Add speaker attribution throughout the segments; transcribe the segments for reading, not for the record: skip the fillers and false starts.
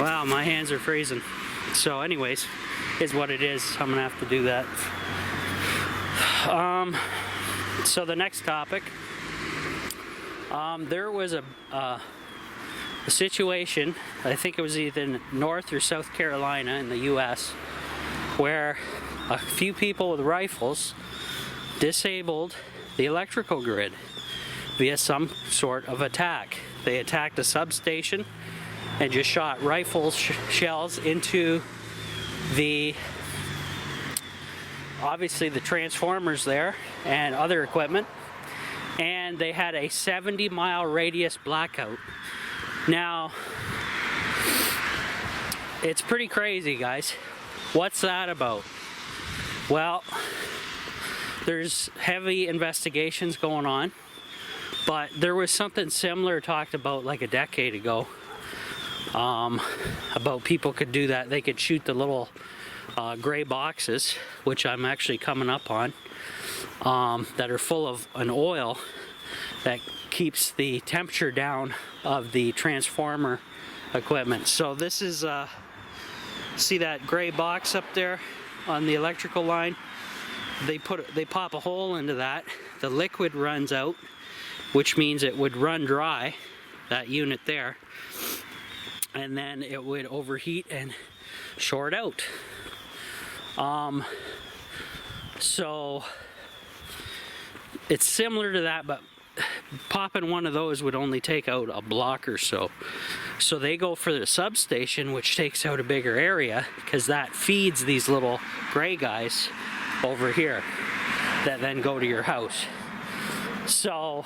Speaker 1: Wow, my hands are freezing. So anyways, is what it is. I'm gonna have to do that. So the next topic, there was a situation, I think it was either North or South Carolina in the US, where a few people with rifles disabled the electrical grid via some sort of attack. They attacked a substation and just shot rifle shells into obviously the transformers there and other equipment, and they had a 70-mile radius blackout. Now, it's pretty crazy, guys. What's that about? Well, there's heavy investigations going on, but there was something similar talked about like a decade ago, about people could do that. They could shoot the little gray boxes, which I'm actually coming up on, that are full of an oil that keeps the temperature down of the transformer equipment. So this is, see that gray box up there on the electrical line? They pop a hole into that, the liquid runs out, which means it would run dry, that unit there, and then it would overheat and short out. So it's similar to that, but popping one of those would only take out a block or so. So they go for the substation, which takes out a bigger area, because that feeds these little gray guys over here that then go to your house. So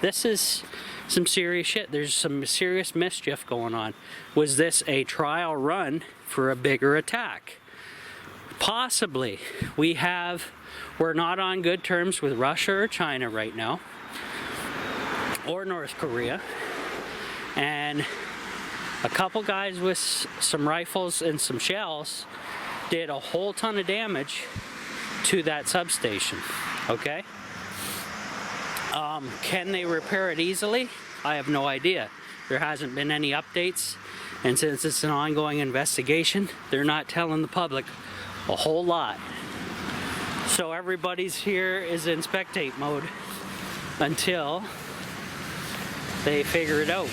Speaker 1: this is some serious shit. There's some serious mischief going on. Was this a trial run for a bigger attack? Possibly. We're not on good terms with Russia or China right now, or North Korea, and a couple guys with some rifles and some shells did a whole ton of damage to that substation. Okay? Can they repair it easily? I have no idea. There hasn't been any updates, and since it's an ongoing investigation, they're not telling the public a whole lot. So everybody's here is in spectate mode until they figure it out.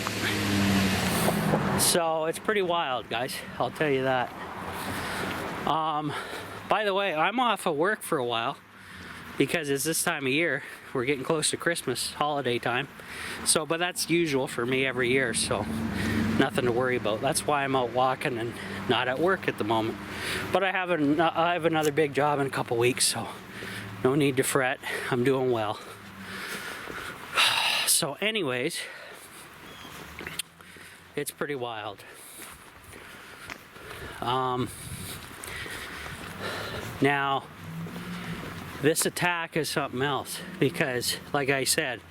Speaker 1: So it's pretty wild, guys, I'll tell you that. By the way, I'm off of work for a while because it's this time of year. We're getting close to Christmas, holiday time. So, but that's usual for me every year, so nothing to worry about. That's why I'm out walking and not at work at the moment. But I have another big job in a couple weeks, so no need to fret. I'm doing well. So anyways, it's pretty wild. Now, this attack is something else, because like I said,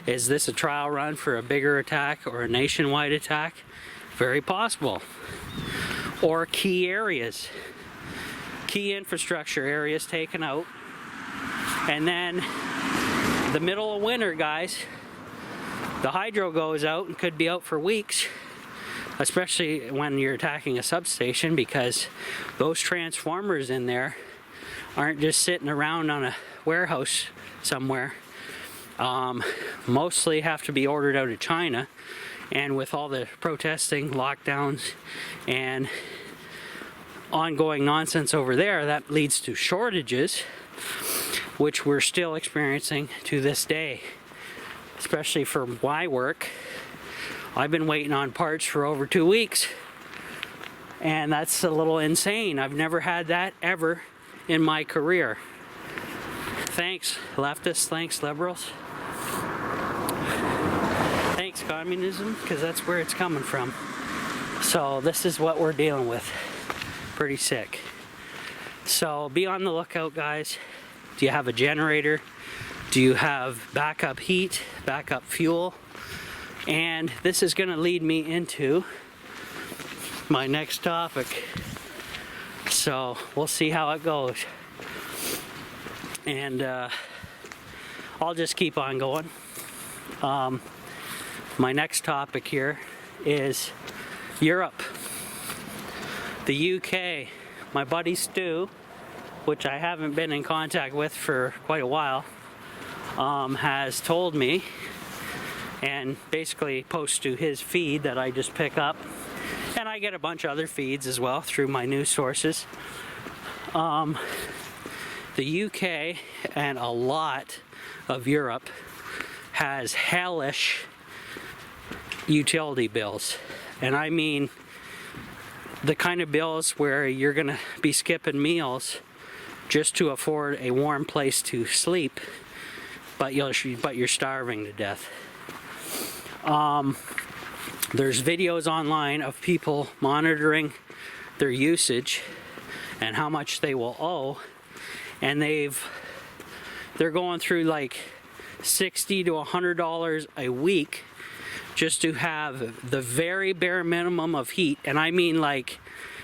Speaker 1: is this a trial run for a bigger attack or a nationwide attack? Very possible. Or key areas, key infrastructure areas taken out, and then the middle of winter, guys, the hydro goes out and could be out for weeks, especially when you're attacking a substation, because those transformers in there aren't just sitting around on a warehouse somewhere. Mostly have to be ordered out of China, and with all the protesting, lockdowns, and ongoing nonsense over there, that leads to shortages, which we're still experiencing to this day. Especially for my work, I've been waiting on parts for over 2 weeks, and that's a little insane. I've never had that ever in my career. Thanks leftists, thanks liberals, thanks communism, because that's where it's coming from. So this is what we're dealing with. Pretty sick. So be on the lookout, guys. Do you have a generator? Do you have backup heat, backup fuel? And this is going to lead me into my next topic. So we'll see how it goes. And I'll just keep on going. My next topic here is Europe. The UK, my buddy Stu, which I haven't been in contact with for quite a while, has told me, and basically posts to his feed that I just pick up, and I get a bunch of other feeds as well through my news sources. The UK and a lot of Europe has hellish utility bills, and I mean the kind of bills where you're gonna be skipping meals just to afford a warm place to sleep, but you're starving to death. There's videos online of people monitoring their usage and how much they will owe, and they're going through like $60 to $100 a week just to have the very bare minimum of heat, and I mean like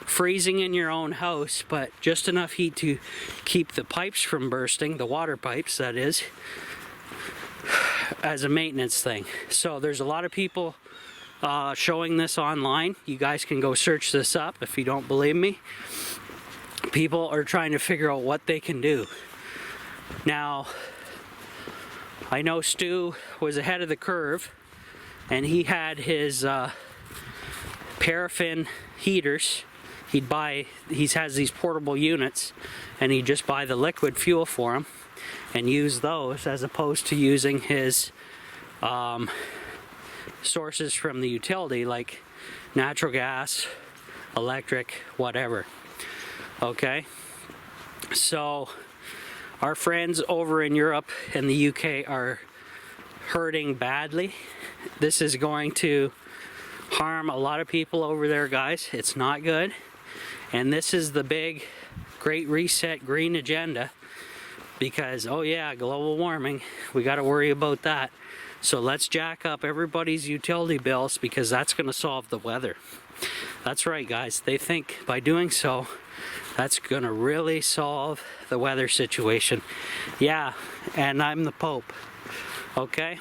Speaker 1: freezing in your own house, but just enough heat to keep the pipes from bursting, the water pipes that is, as a maintenance thing. So there's a lot of people showing this online. You guys can go search this up if you don't believe me. People are trying to figure out what they can do. Now, I know Stu was ahead of the curve, and he had his paraffin heaters. He has these portable units, and he'd just buy the liquid fuel for them and use those as opposed to using his sources from the utility like natural gas, electric, whatever. Okay, so our friends over in Europe and the UK are hurting badly. This is going to harm a lot of people over there, guys. It's not good. And this is the big Great Reset green agenda, because oh yeah, global warming, we got to worry about that. So let's jack up everybody's utility bills, because that's going to solve the weather. That's right, guys. They think by doing so, that's going to really solve the weather situation. Yeah, and I'm the Pope. Okay?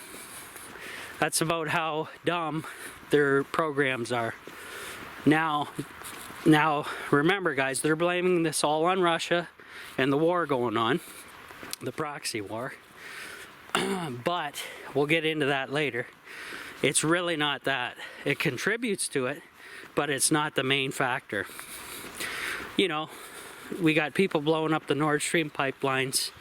Speaker 1: That's about how dumb their programs are. Now remember, guys, they're blaming this all on Russia and the war going on, the proxy war. But we'll get into that later. It's really not that. It contributes to it, but it's not the main factor. You know, we got people blowing up the Nord Stream pipelines,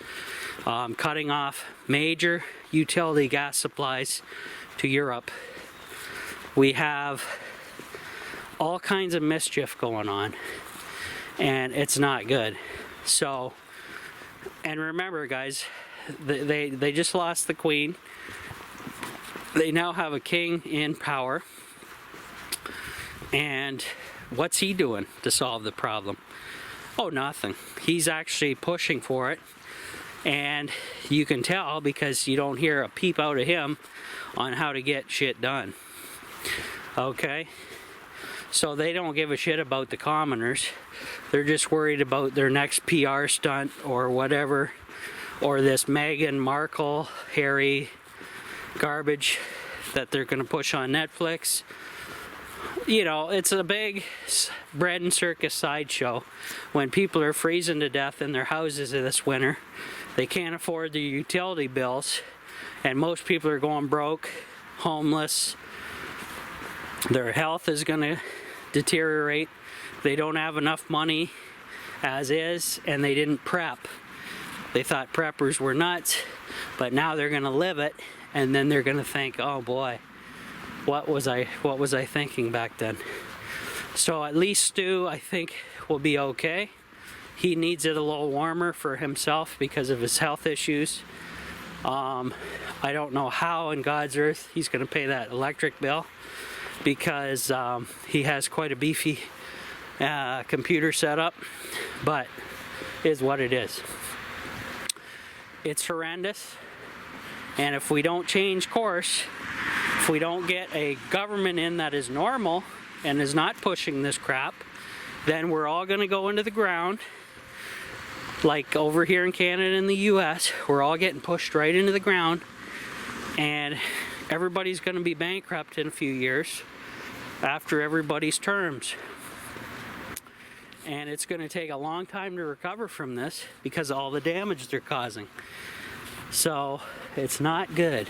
Speaker 1: cutting off major utility gas supplies to Europe. We have all kinds of mischief going on, and it's not good. So, and remember, guys, they just lost the Queen. They now have a king in power, and what's he doing to solve the problem? Oh, nothing. He's actually pushing for it, and you can tell because you don't hear a peep out of him on how to get shit done. Okay? So they don't give a shit about the commoners. They're just worried about their next PR stunt or whatever, or this Meghan Markle, Harry garbage that they're going to push on Netflix. You know, it's a big bread and circus sideshow when people are freezing to death in their houses this winter. They can't afford their utility bills, and most people are going broke, homeless. Their health is going to deteriorate. They don't have enough money as is, and they didn't prep. They thought preppers were nuts, but now they're going to live it, and then they're going to think, oh boy, what was I thinking back then? So at least Stu, I think, will be okay. He needs it a little warmer for himself because of his health issues. I don't know how in God's earth he's going to pay that electric bill, because he has quite a beefy computer setup, but is what it is. It's horrendous, and if we don't change course, if we don't get a government in that is normal and is not pushing this crap, then we're all going to go into the ground. Like over here in Canada and the US, we're all getting pushed right into the ground, and everybody's going to be bankrupt in a few years after everybody's terms. And it's going to take a long time to recover from this because of all the damage they're causing. So it's not good.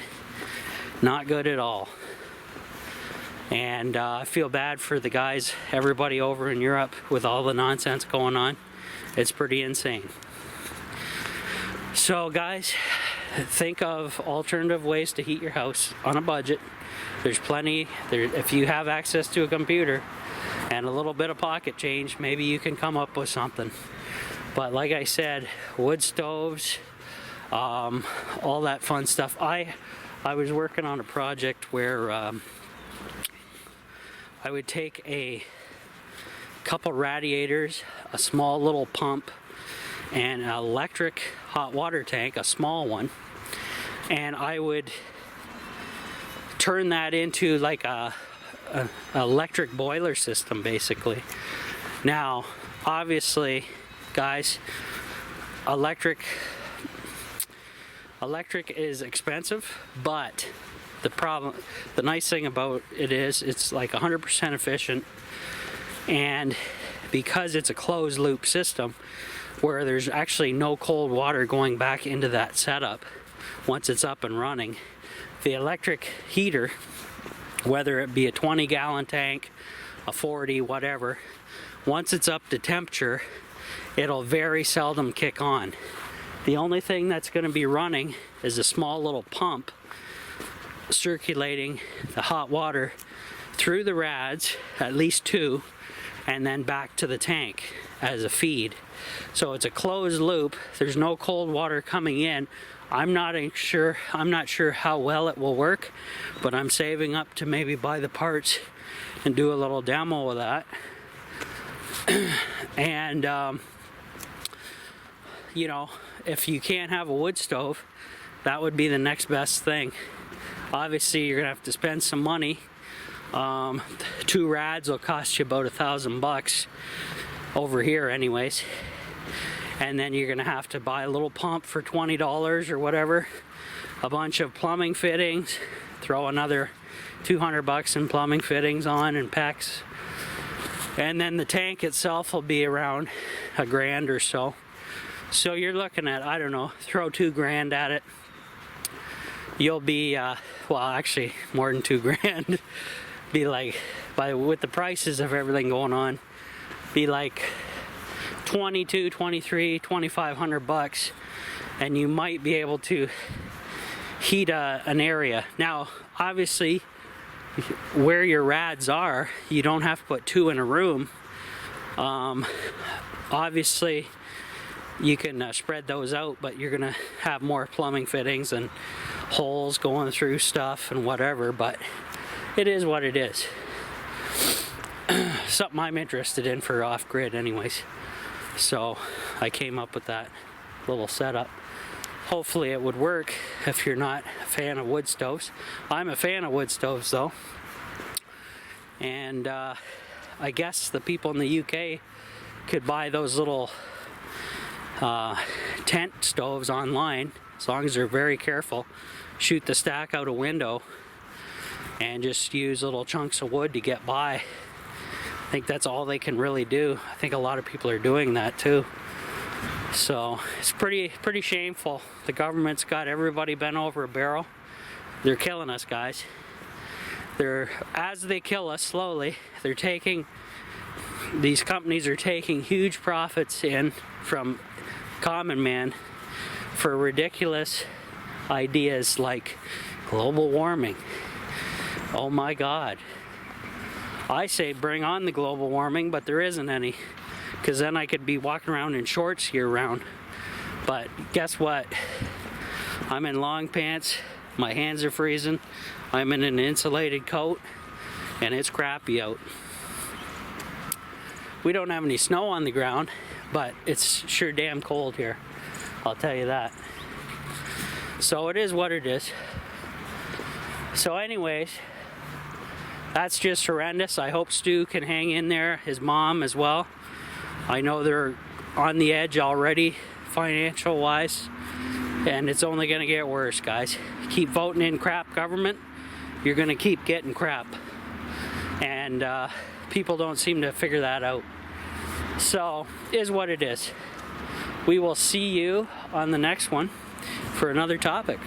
Speaker 1: Not good at all. And I feel bad for the guys, everybody over in Europe with all the nonsense going on. It's pretty insane. So guys, think of alternative ways to heat your house on a budget. There's plenty. If you have access to a computer and a little bit of pocket change, maybe you can come up with something. But like I said, wood stoves, all that fun stuff. I was working on a project where I would take a couple radiators, a small little pump, and an electric hot water tank, a small one, and I would turn that into like a electric boiler system, basically. Now, obviously, guys, electric is expensive, but the nice thing about it is it's like 100% efficient, and because it's a closed loop system where there's actually no cold water going back into that setup once it's up and running, the electric heater, whether it be a 20-gallon tank, a 40, whatever, once it's up to temperature, it'll very seldom kick on. The only thing that's going to be running is a small little pump circulating the hot water through the rads, at least 2, and then back to the tank as a feed. So it's a closed loop. There's no cold water coming in. I'm not sure how well it will work, but I'm saving up to maybe buy the parts and do a little demo of that. And you know, if you can't have a wood stove, that would be the next best thing. Obviously, you're gonna have to spend some money. 2 rads will cost you about $1,000 over here anyways. And then you're gonna have to buy a little pump for $20 or whatever, a bunch of plumbing fittings, throw another $200 in plumbing fittings on and PEX. And then the tank itself will be around $1,000 or so. So you're looking at, I don't know, throw $2,000 at it. You'll be, well, actually more than $2,000. Be like, with the prices of everything going on, be like $2,200, $2,300, $2,500, and you might be able to heat an area. Now, obviously, where your rads are, you don't have to put 2 in a room. Obviously, you can spread those out, but you're gonna have more plumbing fittings and holes going through stuff and whatever, but it is what it is. Something I'm interested in for off-grid anyways. So I came up with that little setup. Hopefully it would work if you're not a fan of wood stoves. I'm a fan of wood stoves though. And I guess the people in the UK could buy those little tent stoves online, as long as they're very careful. Shoot the stack out a window and just use little chunks of wood to get by. I think that's all they can really do. I think a lot of people are doing that too. So it's pretty shameful. The government's got everybody bent over a barrel. They're killing us, guys. As they kill us slowly, these companies are taking huge profits in from common man for ridiculous ideas like global warming. Oh my God. I say bring on the global warming, but there isn't any, because then I could be walking around in shorts year round. But guess what? I'm in long pants, my hands are freezing, I'm in an insulated coat, and it's crappy out. We don't have any snow on the ground, but it's sure damn cold here, I'll tell you that. So it is what it is. So anyways, that's just horrendous. I hope Stu can hang in there, his mom as well. I know they're on the edge already, financial wise, and it's only gonna get worse, guys. Keep voting in crap government, you're gonna keep getting crap. And people don't seem to figure that out. So, is what it is. We will see you on the next one for another topic.